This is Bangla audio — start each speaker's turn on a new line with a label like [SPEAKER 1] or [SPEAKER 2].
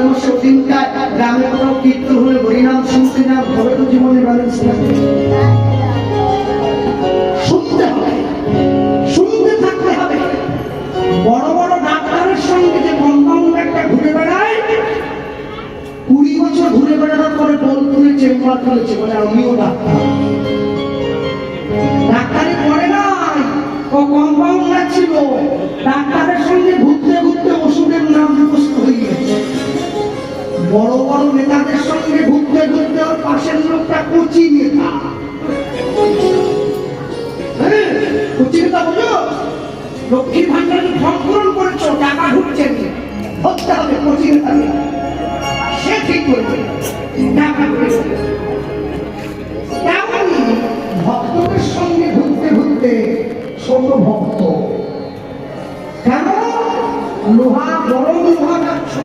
[SPEAKER 1] বসে দিনটা গ্রামে কোথাও কীর্তন হলে হরিনাম শুনতে না, তবে তো জীবনে ব্যালেন্স থাকে। শুনতে হবে, শুনতে থাকতে হবে। বড় বড় ডাক্তারের সঙ্গে যে কম্পাউন্ডারটা ঘুরে বেড়ায়, 20 বছর ঘুরে বেড়ানোর পরে বল তুলে চেম্বার খুলেছে, বলে আমিও ডাক্তার। ডাক্তারি করে নাই, ও কম্পাউন্ডার ছিল। ডাক্তারের সঙ্গে ঘুরতে ঘুরতে ওষুধের নাম মুখস্থ হয়ে গেছে। বড় বড় নেতাদের সঙ্গে ঘুরতে ঘুরতে ওর পাশের লোকটা কচি নেতা। কচি নেতা বলো, লক্ষ্মী ভান্ডারের ফর্ম পূরণ করেছ, টাকা ঢুকছে, ধরতে হবে কচি নেতা। সে ঠিক করবে টাকা ঢুকছে। তেমনই ভক্তদের সঙ্গে ঘুরতে ঘুরতে ছোট ভক্ত, কেন লোহা গরম লোহা